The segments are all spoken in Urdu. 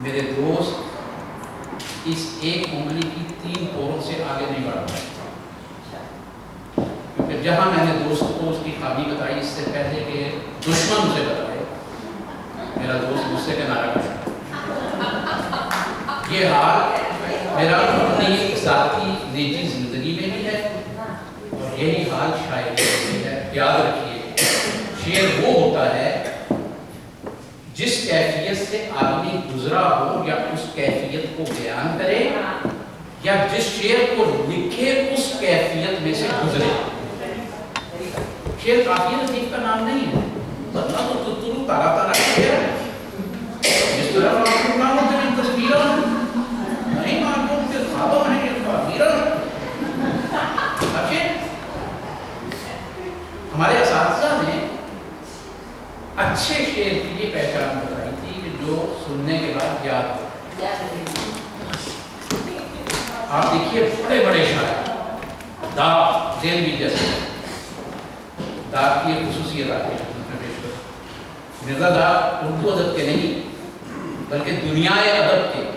میرے دوست اس ایک انگلی کی 3 پوروں سے آگے نہیں بڑھ پائے، کیونکہ جہاں میں نے دوست کو اس کی خوابی بتائی اس سے پہلے کہ دشمن اسے بتائے، میرا دوست غصے کے نعرہ کشا۔ یہ حال میرا اپنی ذاتی نجی زندگی میں بھی ہے اور یہی حال شاعری میں بھی ہے۔ یاد رکھیے، شعر وہ ہوتا ہے جس کیفیت سے آدمی گزرا ہو یا اس کیفیت کو بیان کرے، یا جس شعر کو لکھے اس کیفیت میں سے گزرے۔ شعر قافیہ لطیف کا نام نہیں ہے، بدلا تو تتلو تارا تارا شعر ہے۔ جس طرح آپ نام ہوتے ہیں تصویروں نہیں مانتے ان کے خوابوں میں یہ تعبیروں۔ ہمارے اساتذہ نے اچھے شعر کی یہ پہچان بتائی تھی کہ جو سننے کے بعد یاد ہو۔ آپ دیکھیے بڑے بڑے شاعر داغ دہلوی جیسے، داغ کی ایک خصوصیت آتی ہے مرزا داغ اردو ادب کے نہیں بلکہ دنیا ادب کے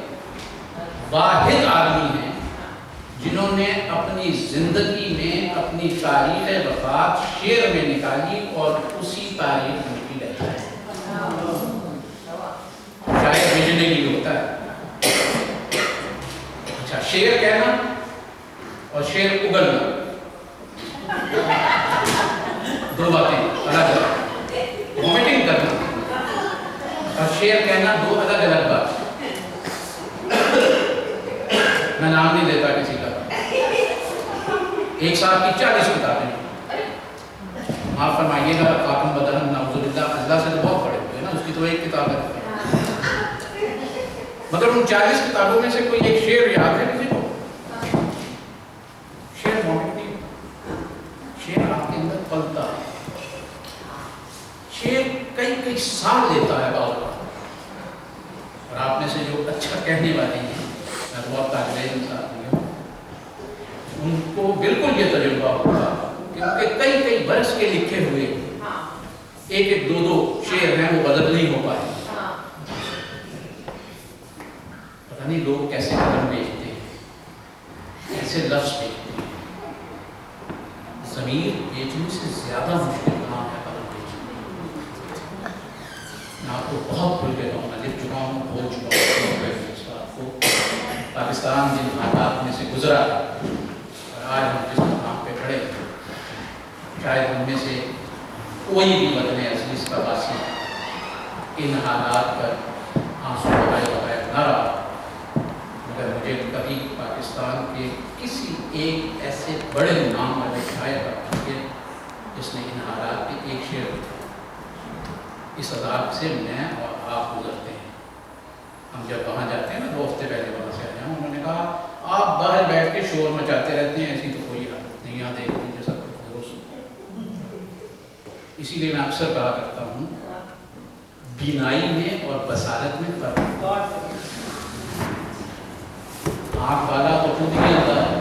واحد آدمی ہیں جنہوں نے اپنی زندگی میں اپنی تاریخ وفات شعر میں نکالی اور اسی تاریخ میں کی رہتا ہے۔ شاید ویژنری ہوتا ہے۔ اچھا، شعر کہنا اور شعر اگلنا دو باتیں الگ الگ، وومیٹنگ کرنا اور شعر کہنا دو الگ الگ بات۔ میں نام نہیں دیتا کسی کا، ایک صاحب کی 40 کتابیں، معاف فرمائیے گا خاتم بدن نعوذ باللہ، اللہ سے تو بہت پڑھے ہوئے نا، اس کی تو ایک کتاب ہے، مگر ان 40 کتابوں میں سے کوئی ایک شعر یاد ہے کسی کو؟ شعر موجود نہیں، شعر آپ کے اندر پلتا ہے، شعر کئی کئی سال لیتا ہے بعض اوقات۔ اور آپ میں سے جو اچھا کہنے والے ہیں، میں بہت طالب علم آدمی ہوں، ان کو بالکل یہ تجربہ ہوگا کیونکہ کئی کئی برس کے لکھے ہوئے ایک ایک دو دو شعر ہیں وہ بدل نہیں ہو پائے۔ پتہ نہیں لوگ کیسے قلم بیچتے ہیں، کیسے لفظ بیچتے ہیں۔ ضمیر بیچنے سے زیادہ مشکل کام ہے قلم بیچنا۔ میں آپ کو بہت کھل کے کہوں گا، لکھ چکا ہوں، بول چکا ہوں آپ کو، پاکستان جن حالات میں سے گزرا اور آج ہم جس مقام پہ کھڑے ہیں، شاید ہم میں سے کوئی بھی وطن عزیز کا واسی ان حالات پر آنسو بہائے بغیر نہ رہا، مگر مجھے کبھی پاکستان کے کسی ایک ایسے بڑے نام والے شاعر کا ہے جس نے ان حالات کے ایک شعر لکھا۔ اس عذاب سے میں اور آپ گزرتے ہیں۔ ہم جب وہاں جاتے ہیں نا، 2 ہفتے پہلے وہاں سے آئے ہیں، انہوں نے کہا آپ باہر بیٹھ کے شور مچاتے رہتے ہیں، ایسی تو کوئی حالت نہیں، یہاں دیکھ لیجیے سب کچھ درست۔ اسی لیے میں اکثر کہا کرتا ہوں بینائی میں اور بصارت میں فرق۔ آنکھ والا تو خود ہی اندھا ہے،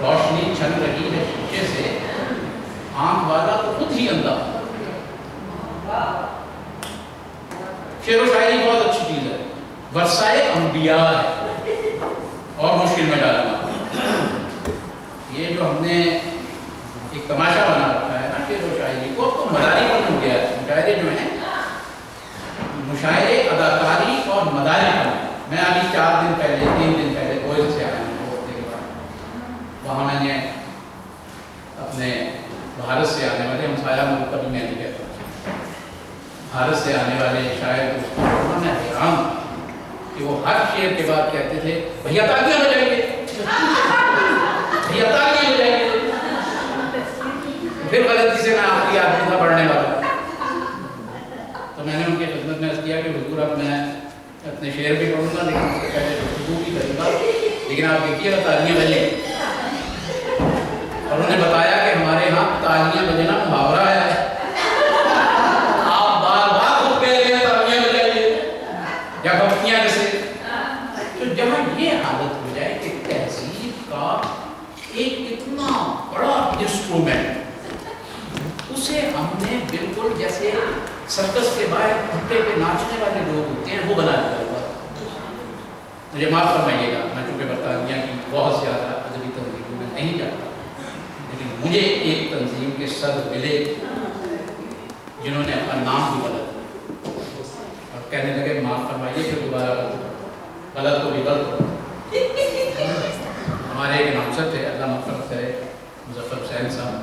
روشنی چھن رہی ہے شیشے سے، آنکھ والا تو خود ہی اندھا ہے۔ شعر و شاعری بہت اچھی چیز ہے، ورثۂ انبیاء ہے اور مشکل میں ڈالنا۔ یہ جو ہم نے ایک تماشا بنا رکھا ہے نا شعر و شاعری کو، تو مداری پر ہو گیا ہے۔ مشاعرے جو ہیں، مشاعرے اداکاری اور مداری پر۔ میں ابھی 4 دن پہلے 3 دن پہلے کوئل سے آیا ہوں، وہاں میں نے اپنے بھارت سے آنے والے ہمسایہ ملک کبھی میں نہیں کہتا، بھارت سے آنے والے شاعر دوستوں میں حیران کہ وہ ہر شعر کے بعد کہتے تھے بھیا تالیاں بجائیے، بھیا تالیاں بجائیے۔ پھر غلطی سے میں آخری آدمی تھا پڑھنے والا، تو میں نے ان کی خدمت میں عرض کیا کہ حضور اب میں اپنے شعر بھی پڑھوں گا لیکن اس سے پہلے گفتگو بھی کروں گا، لیکن آپ دیکھیے گا تالیاں بجیں۔ اور انہوں نے بتایا کہ ہمارے یہاں تالیاں بجنا محاورہ ہے، آپ بار بار خود کہہ رہے ہیں تالیاں بجائیے یا گھنٹیاں جیسے۔ تو جہاں یہ حالت ہو جائے کہ تہذیب کا ایک اتنا بڑا انسٹرومنٹ، اسے ہم نے بالکل جیسے سرکس کے باہر بھٹے پہ ناچنے والے لوگ ہوتے ہیں وہ بنا دیا ہوا، مجھے معاف فرمائیے گا، میں چونکہ برطانیہ کی بہت زیادہ ادبی تنظیموں میں نہیں جاتا، لیکن مجھے ایک تنظیم کے صدر ملے جنہوں نے اپنا نام بھی غلط اور کہنے لگے معاف فرمائیے پھر دوبارہ غلط کو بھی غلط ہو۔ ہمارے ایک اناؤنسر تھے، اللہ مغفرت کرے، مظفر حسین صاحب،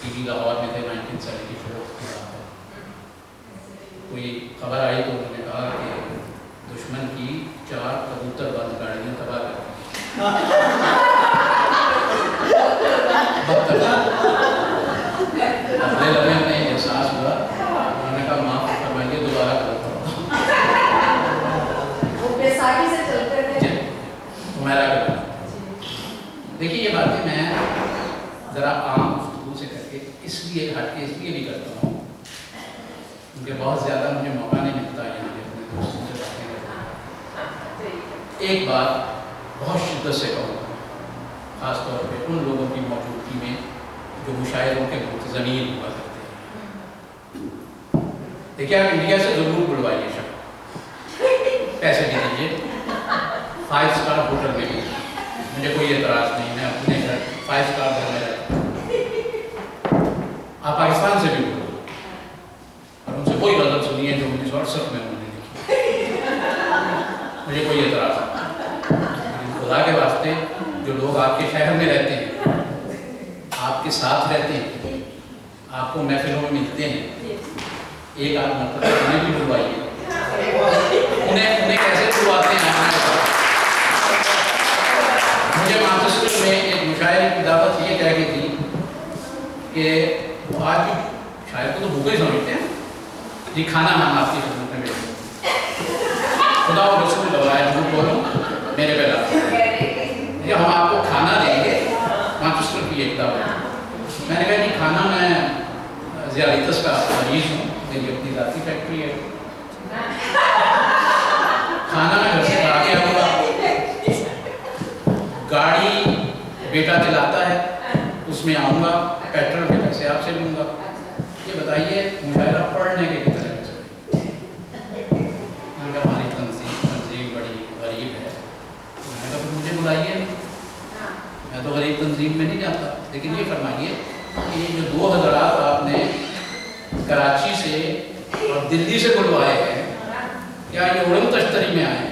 ٹی وی لاہور میں تھے، 1974 کی بات ہے۔ کوئی خبر آئی تو انہوں نے کہا کہ دشمن کی 4 کبوتر بند گاڑیاں تباہ کر اگلے لمحے میں احساس ہوا، انہوں نے کہا معاف فرمائیے دوبارہ غلط ہو۔ دیکھیے یہ باتیں میں ذرا عام گفتگو سے کر کے اس لیے ہٹ کے اس لیے بھی کرتا ہوں کیونکہ بہت زیادہ مجھے موقع نہیں ملتا یہاں پہ اپنے دوستوں سے باتیں کرنے کا۔ ایک بات بہت شدت سے کہوں گا، خاص طور پہ ان لوگوں کی موجودگی میں جو مشاعروں کے زمین ہوا کرتے ہیں۔ دیکھیے آپ انڈیا سے ضرور بلوائیے شاید، پیسے دے دیجیے، 5 اسٹار ہوٹل میں بھی، مجھے کوئی اعتراض نہیں، میں اپنے گھر 5 اسٹار گھر میں رہتا ہوں۔ آپ پاکستان سے بھی بولو اور ان سے کوئی غلط سنیے جو 1968 میں انہوں نے لکھی، مجھے کوئی اعتراض نہیں، لیکن خدا کے واسطے جو لوگ آپ کے شہر میں رہتے ہیں، آپ کے ساتھ رہتے ہیں، آپ کو محفلوں میں ملتے ہیں، ایک آدھ مرتبہ انہیں بھی بلوائیے، انہیں کیسے بلواتے ہیں۔ مجھے مانچسٹر میں ایک مشاعرے کی دعوت یہ کہہ گئی تھی کہ وہ آج بھی شاعر کو تو بھوکے سمجھتے ہیں، جی کھانا ہم آپ کی خدمت میں بیٹھے، خدا و رسول دوائے جھوٹ بولوں میرے پہ لاتے، ہم آپ کو کھانا دیں گے، مانچسٹر کی ایک دعوت۔ میں نے کہا جی کھانا، میں ذیابیطس کا مریض ہوں، میری اپنی ذاتی فیکٹری ہے، کھانا میں گھر سے کھا کے آؤں گا، گاڑی بیٹا چلاتا ہے اس میں آؤں گا، پیٹرول کے پیسے آپ سے لوں گا، یہ بتائیے مشاعرہ پڑھنے کے کتنے پیسے؟ میں نے کہا ہماری تنظیم بڑی غریب ہے، میں نے کہا مجھے بلائیے، میں تو غریب تنظیم میں نہیں جاتا، لیکن یہ فرمائیے کہ یہ جو 2 حضرات آپ نے کراچی سے اور دلی سے بلوائے ہیں، کیا یہ اڑن تشتری میں آئے ہیں؟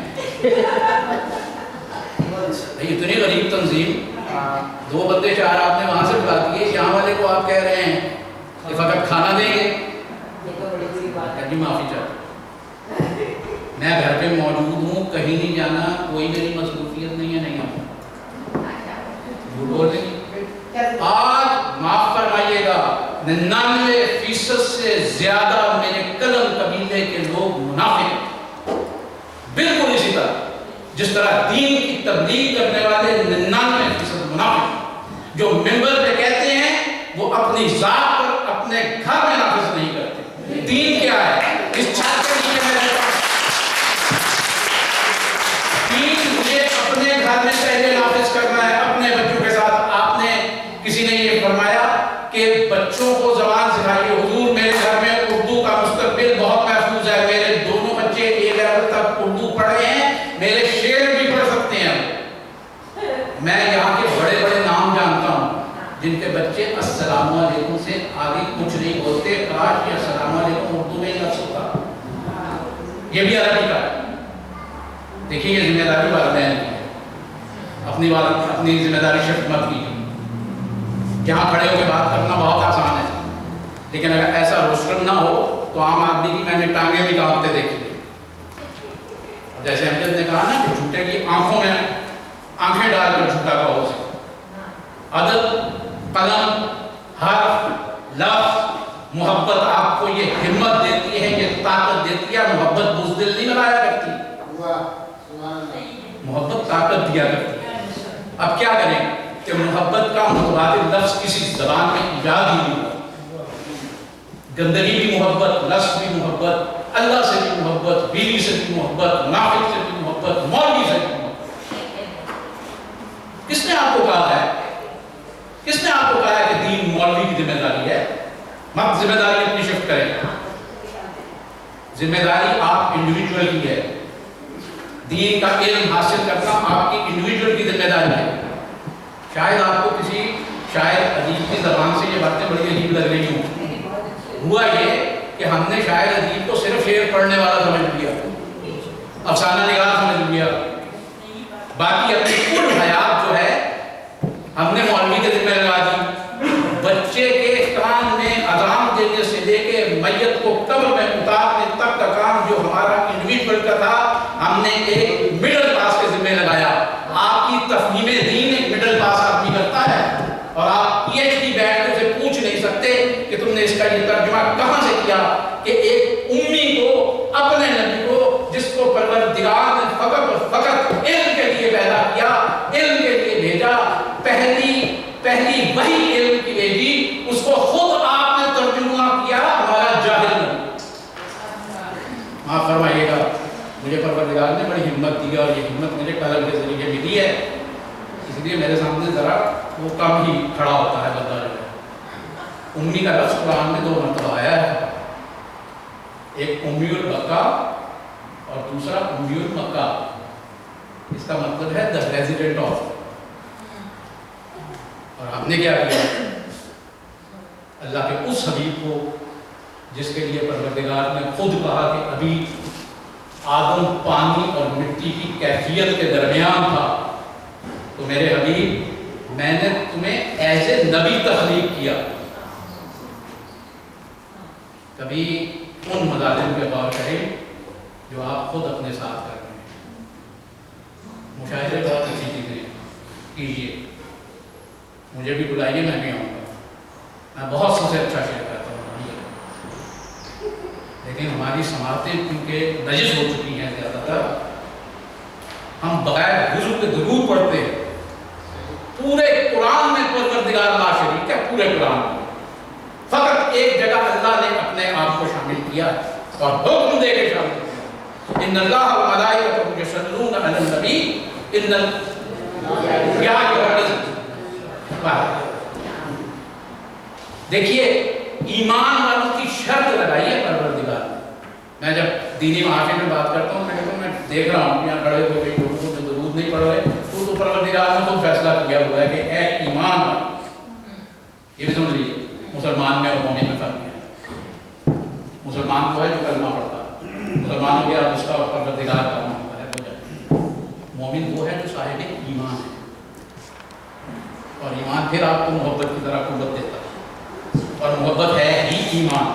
اتنی غریب تنظیم، 2 بندے 4 آپ نے وہاں سے بلا دیے، یہاں والے کو آپ کہہ رہے ہیں کہ فقط کھانا دیں گے، جی معافی چاہتا ہوں، میں گھر پہ موجود ہوں، کہیں نہیں جانا، کوئی میری مصروفیت نہیں ہے، نہیں آتا، جھوٹ بول رہے ہیں۔ آج معاف فرمائیے گا 99% سے زیادہ میرے قلم قبیلے کے لوگ منافق، بالکل اسی طرح جس طرح دین کی تبلیغ کرنے والے 99% منافق جو ممبر پہ کہتے ہیں وہ اپنی ذات پر اپنے گھر میں نافذ نہیں کرتے۔ دین کیا ہے؟ اس چھت کے نیچے میں رہتا ہوں، دین مجھے اپنے گھر میں پہلے نافذ کرنا ہے، اپنے بچوں کے ساتھ۔ آپ نے کسی نے یہ فرمایا کہ بچوں کو زبان سکھائیے، حضور میرے گھر میں اردو کا مستقبل بہت محفوظ ہے، میرے دونوں بچے A لیول تک اردو پڑھے ہیں، میرے شعر بھی پڑھ سکتے ہیں۔ میں یہاں کے بڑے بڑے نام جانتا ہوں جن کے بچے السلام علیکم سے آگے کچھ نہیں بولتے، کاش یہ السلام علیکم اردو میں ہی لفظ ہوتا، یہ بھی عربی کا ہے۔ دیکھیے یہ ذمہ داری والدین کی ہے، اپنی ذمہ داری شفت مت کیجیے۔ یہاں کھڑے ہو کے بات کرنا بہت آسان ہے، لیکن اگر ایسا روشن نہ ہو تو عام آدمی کی میں نے ٹانگیں بھی کانپتے دیکھی۔ جیسے امجد نے کہا نا کہ جھوٹے کی آنکھوں میں آنکھیں ڈال کر جھوٹا کہو اسے۔ عدد، قلم، حرف، لفظ، محبت آپ کو یہ ہمت دیتی ہے، یہ طاقت دیتی ہے۔ محبت بزدل نہیں بنایا کرتی، محبت طاقت دیا کرتی ہے۔ اب کیا کریں کہ محبت کا متبادل لفظ کسی زبان میں ایجاد ہی نہیں ہوا۔ گندگی بھی محبت، لفظ بھی محبت، اللہ سے بھی محبت، بیوی سے بھی محبت، منافق سے بھی محبت، مولوی سے بھی محبت۔ کس نے آپ کو کہا ہے، کس نے آپ کو کہا ہے کہ دین مولوی کی ذمہ داری ہے؟ مت ذمہ داری اپنی شفٹ کریں، ذمہ داری آپ انڈیویجول کی ہے۔ دین دین کا علم حاصل کرنا آپ کی انڈیویجول کی ذمہ داری ہے. شاید آپ کو کسی شاعر ادیب کی زبان سے یہ باتیں بڑی عجیب لگ رہی ہوں. ہوا یہ کہ ہم نے شاعر ادیب کو صرف شعر پڑھنے والا سمجھ لیا, افسانہ نگار سمجھ لیا, باقی اپنی کل حیات جو ہے ہم نے مولوی کے ذمہ لگا دی. بچے کے کان میں اذان دینے سے لے کے میت کو قبر میں اتارنے تک کا کام جو ہمارا انڈیویجول کا تھا ہم نے ایک مڈل کلاس کے ذمہ لگایا. آپ کی تفہیم دین ایک مڈل کلاس آدمی کرتا ہے اور آپ پی ایچ ڈی بیٹھ کے اسے پوچھ نہیں سکتے کہ تم نے اس کا یہ ترجمہ کہاں سے کیا, کہ ایک امی کو اپنے نبی کو جس کو پروردگار نے فقط اور فقط علم کے لیے پیدا کیا, علم کے لیے بھیجا, پہلی وہی علم کی بھیجی, اس کو خود آپ نے ترجمہ کیا ہمارا جاہل. معاف فرمائیے گا, مجھے پروردگار نے بڑی ہمت دی اور یہ ہمت مجھے قلم کے ذریعے ملی ہے, اس لیے میرے سامنے ذرا وہ کم ہی کھڑا ہوتا ہے بندہ جو ہے. امی کا لفظ قرآن میں 2 مرتبہ آیا ہے, ایک امی البقا اور دوسرا امی المکہ. اس کا مطلب ہے the resident of. اور ہم نے کیا کیا, اللہ کے اس حبیب کو جس کے لیے پروردگار نے خود کہا کہ ابھی آدم پانی اور مٹی کی کیفیت کے درمیان تھا, تو میرے حبیب میں نے تمہیں ایز اے نبی تخلیق کیا. کبھی ان مظالم پہ غور کریں جو آپ خود اپنے ساتھ کر رہے ہیں. مشاہدے بہت اچھی چیزیں کیجیے, مجھے بھی بلائیے, میں بھی آؤں گا. میں بہت سب سے اچھا شعر کرتا ہوں, لیکن ہماری سماعتیں کیونکہ نجس ہو چکی ہیں زیادہ تر, ہم بغیر وضو کے درود پڑھتے ہیں. پورے قرآن میں پروردگار لا شریک ہے, پورے قرآن میں فقط ایک جگہ اللہ نے اپنے آپ کو شامل کیا اور حکم دے کے شامل کیا, ان اللہ و ملائکتہ یصلون علی النبی دیکھیے ایمان والوں کی شرط لگائی ہے پروردگار. میں جب دینی معافی میں بات کرتا ہوں میں دیکھ رہا ہوں یہاں کھڑے ہوئے کئی لوگوں کو جو درود نہیں پڑھ رہے, تو پروردگار نے خود فیصلہ کیا ہوا ہے کہ اے ایمان, یہ بھی سمجھ لیجیے مسلمان میں اور مومن میں فرق ہے. مسلمان کو ہے جو کلمہ پڑھتا ہے, مسلمان ہو گیا اس کا پروردگار کا نام ہے ہو جائے. مومن وہ ہے جو صاحب ایمان ہے, اور ایمان پھر آپ کو محبت کی طرح قوت دیتا ہے, اور محبت ہے ہی ایمان.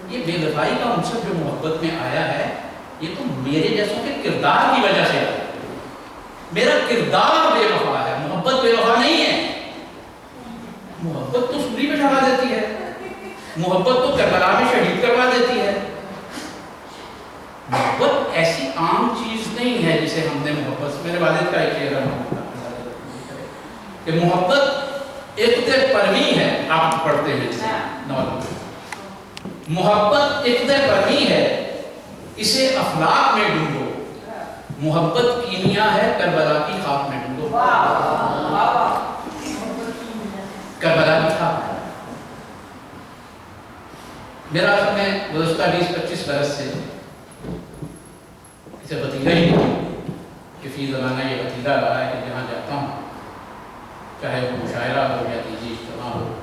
یہ بے وفائی کا عنصر جو محبت میں آیا ہے یہ تو میرے جیسوں کے کردار کی وجہ سے ہے. میرا کردار بے وفا ہے, محبت بے وفا نہیں ہے. محبت تو سوری میں چڑھا دیتی ہے, محبت تو کربلا میں شہید کروا دیتی ہے. محبت ایسی عام چیز نہیں ہے جسے ہم نے محبت, میرے والد کا ایک شعر ہے کہ محبت اقدے پرمی ہے, آپ پڑھتے ہیں محبت اقدے پرمی ہے, اسے افلاک میں ڈھونڈو, محبت کیمیا ہے کربلا کی خاک میں ڈھونڈو. کربلا کی خاک. میرا اصل میں گزشتہ 20-25 برس سے اسے وتیرہ ہی کہ فی زمانہ یہ وتیرہ رہا ہے کہ جہاں جاتا ہوں چاہے وہ مشاعرہ ہو یا تیجی اجتماع ہو,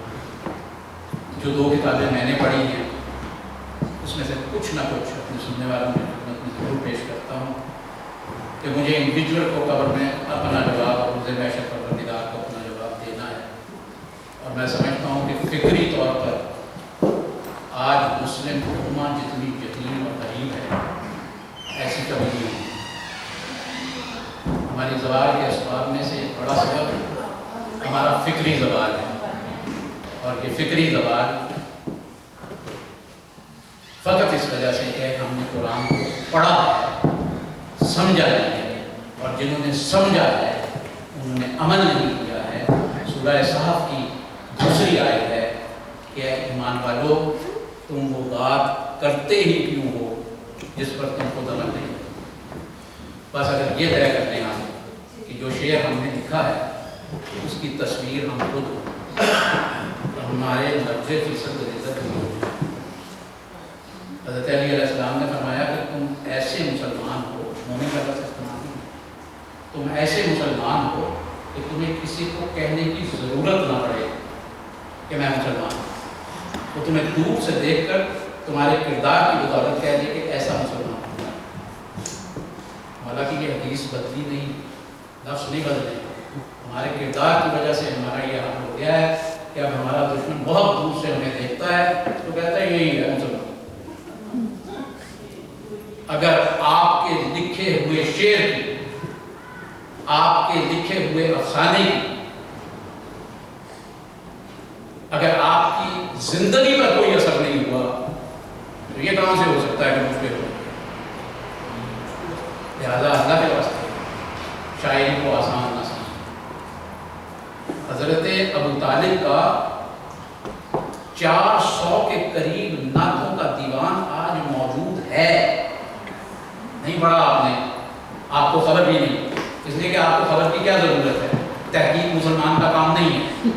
جو 2 کتابیں میں نے پڑھی ہیں اس میں سے کچھ نہ کچھ اپنے سننے والوں کی خدمت میں ضرور پیش کرتا ہوں کہ مجھے انڈیویجول کو قبر میں اپنا جواب اور روز محشر پروردگار کو اپنا جواب دینا ہے. اور میں سمجھتا ہوں کہ فکری طور پر آج مسلم امہ جتنی یتیم اور غریب ہے ایسی کبھی نہیں ہے. ہماری زوال کے اسباب میں سے ایک بڑا سبب ہمارا فکری زوال ہے, اور یہ فکری زوال فقط اس وجہ سے کہ ہم نے قرآن کو پڑھا ہے, سمجھا ہے, اور جنہوں نے سمجھا ہے انہوں نے عمل نہیں کیا ہے. سورہ صحف کی دوسری آیت ہے کہ ایمان والو تم وہ بات کرتے ہی کیوں ہو جس پر تم کو عمل نہیں. بس اگر یہ طے کر لیں ہم کہ جو شعر ہم نے لکھا ہے اس کی تصویر ہم خود ہمارے 90% عزت نہیں ہوگی. حضرت علی علیہ السلام نے فرمایا کہ تم ایسے مسلمان ہو, مومن تم ایسے مسلمان ہو کہ تمہیں کسی کو کہنے کی ضرورت نہ پڑے کہ میں مسلمان ہوں، تو تمہیں دور سے دیکھ کر تمہارے کردار کی بدولت کہہ دے کہ ایسا مسلمان ہونا۔ حالانکہ یہ حدیث بدلی نہیں، لفظ نہیں بدلے، ہمارے کردار کی وجہ سے ہمارا یہ حال ہو گیا ہے کہ اب ہمارا دشمن بہت دور سے ہمیں دیکھتا ہے تو کہتا ہے یہی ہے مسلمان۔ اگر آپ کے لکھے ہوئے شعر کی، آپ کے لکھے ہوئے افسانے کی، اگر آپ کی زندگی پر کوئی اثر نہیں ہوا تو یہ کہاں سے ہو سکتا ہے کہ مجھ پہ ہو؟ لہٰذا اللہ کے واسطے شاعری کو آسان نہ سمجھیں۔ حضرت ابو طالب کا 400 کے قریب نعتوں کا دیوان آج موجود ہے، نہیں پڑھا آپ نے، آپ کو خبر بھی نہیں، اس لیے کہ آپ کو خبر کی کیا ضرورت ہے، تحقیق مسلمان کا کام نہیں ہے۔